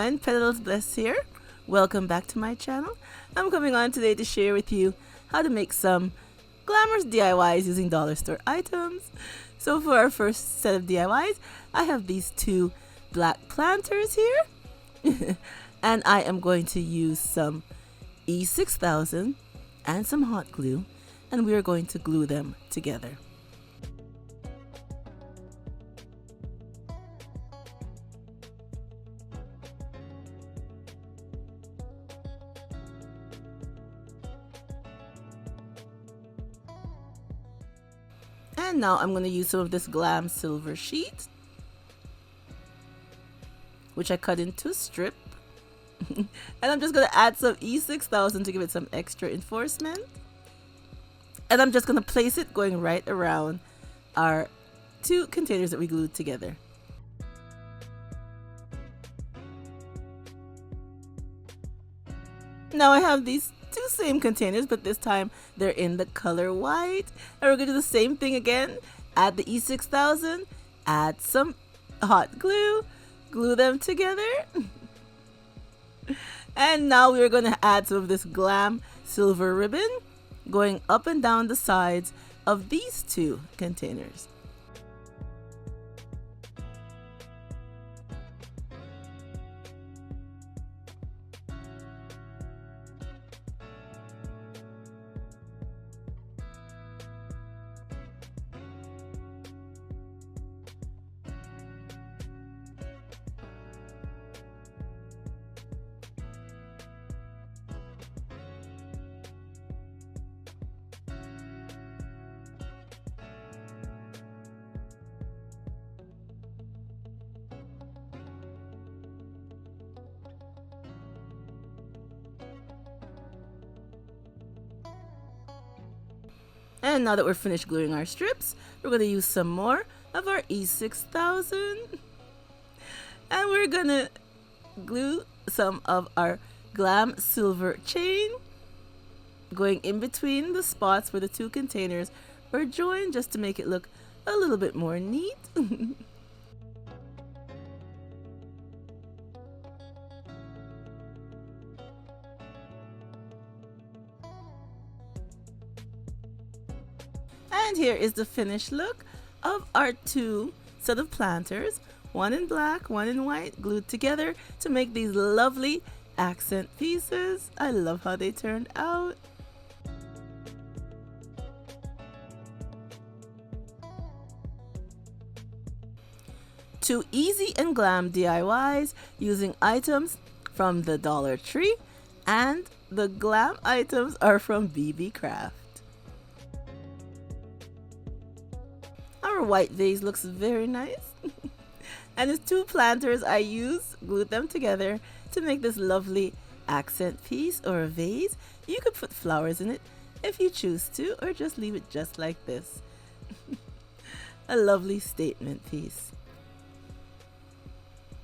everyone, Petals Bless here. Welcome back to my channel. I'm coming on today to share with you how to make some glamorous DIYs using dollar store items. So for our first set of DIYs, I have these two black planters here. And I am going to use some E6000 and some hot glue, and we are going to glue them together. And now I'm going to use some of this Glam Silver sheet, which I cut into a strip. And I'm just going to add some E6000 to give it some extra enforcement. And I'm just going to place it going right around our two containers that we glued together. Now I have these two same containers, but this time they're in the color white. And we're going to do the same thing again. Add the E6000, add some hot glue, glue them together. And now we're going to add some of this Glam Silver ribbon going up and down the sides of these two containers. And now that we're finished gluing our strips, we're going to use some more of our E6000. And we're going to glue some of our Glam Silver chain going in between the spots where the two containers are joined, just to make it look a little bit more neat. And here is the finished look of our two set of planters, one in black, one in white, glued together to make these lovely accent pieces. I love how they turned out. Two easy and glam DIYs using items from the Dollar Tree, and the glam items are from BB Craft. Our white vase looks very nice. And the two planters I used, glued them together to make this lovely accent piece or a vase. You could put flowers in it if you choose to, or just leave it just like this. A lovely statement piece.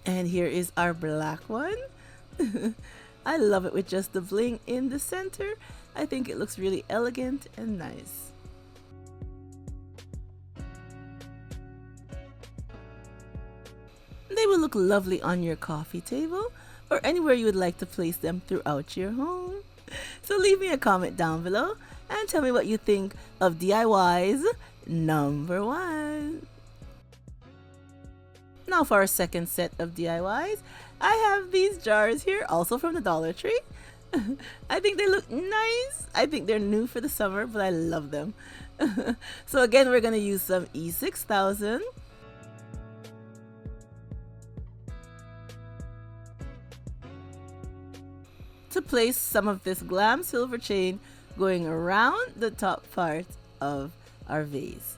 And here is our black one. I love it with just the bling in the center. I think it looks really elegant and nice. They will look lovely on your coffee table or anywhere you would like to place them throughout your home. So leave me a comment down below and tell me what you think of DIYs number 1. Now for our second set of DIYs, I have these jars here, also from the Dollar Tree. I think they look nice. I think they're new for the summer, but I love them. So again, we're going to use some E6000. To place some of this Glam Silver chain going around the top part of our vase.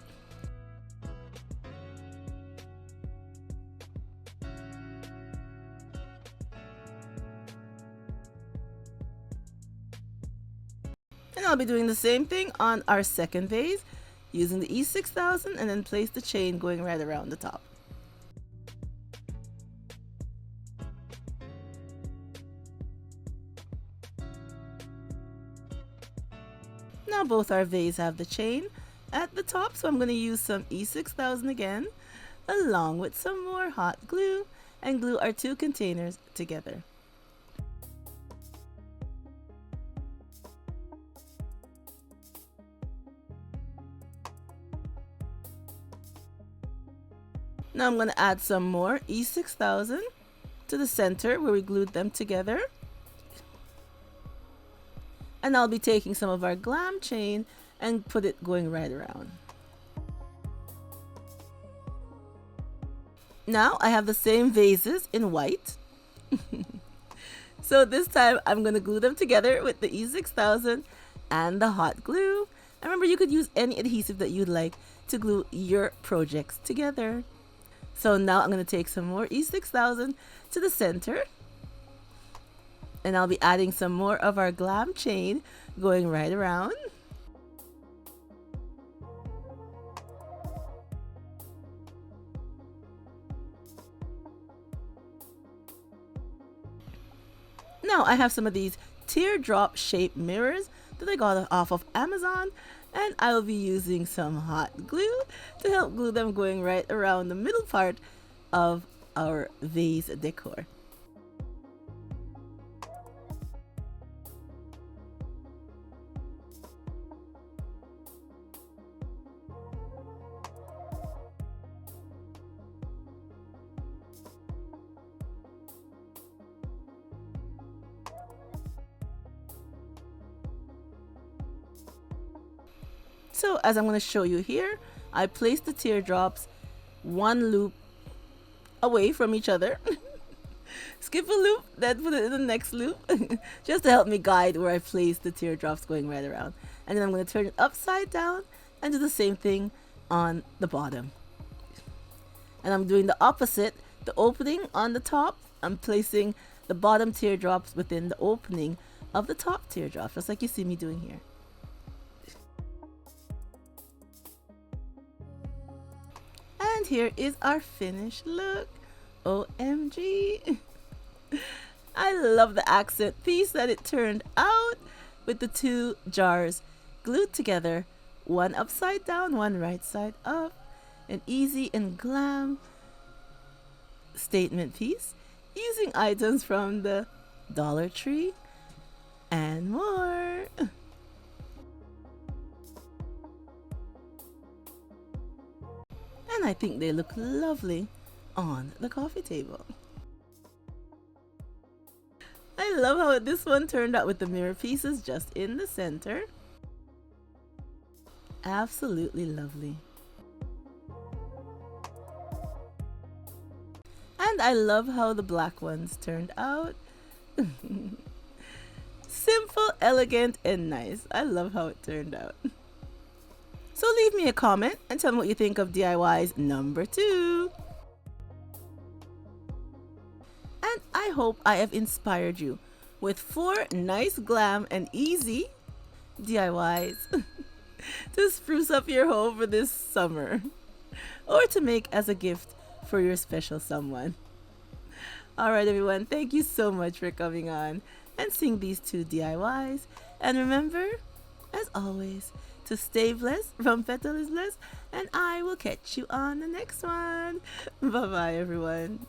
And I'll be doing the same thing on our second vase using the E6000, and then place the chain going right around the top. Now both our vases have the chain at the top, so I'm going to use some E6000 again, along with some more hot glue, and glue our two containers together. Now I'm going to add some more E6000 to the center where we glued them together. And I'll be taking some of our glam chain and put it going right around. Now I have the same vases in white. So this time I'm going to glue them together with the E6000 and the hot glue. And remember, you could use any adhesive that you'd like to glue your projects together. So now I'm going to take some more E6000 to the center. And I'll be adding some more of our glam chain going right around. Now I have some of these teardrop shaped mirrors that I got off of Amazon, and I will be using some hot glue to help glue them going right around the middle part of our vase decor. So as I'm going to show you here, I placed the teardrops one loop away from each other. Skip a loop, then put it in the next loop, just to help me guide where I place the teardrops going right around. And then I'm going to turn it upside down and do the same thing on the bottom. And I'm doing the opposite, the opening on the top. I'm placing the bottom teardrops within the opening of the top teardrop, just like you see me doing here. And here is our finished look. OMG. I love the accent piece that it turned out with the two jars glued together, one upside down, one right side up. An easy and glam statement piece using items from the Dollar Tree and more. And I think they look lovely on the coffee table. I love how this one turned out with the mirror pieces just in the center. Absolutely lovely. And I love how the black ones turned out. Simple, elegant, and nice. I love how it turned out. So leave me a comment and tell me what you think of DIYs number 2. And I hope I have inspired you with 4 nice, glam, and easy DIYs to spruce up your home for this summer, or to make as a gift for your special someone. Alright everyone, thank you so much for coming on and seeing these 2 DIYs. And remember, as always, to stay blessed from Petal is Blessed, and I will catch you on the next one. Bye bye everyone.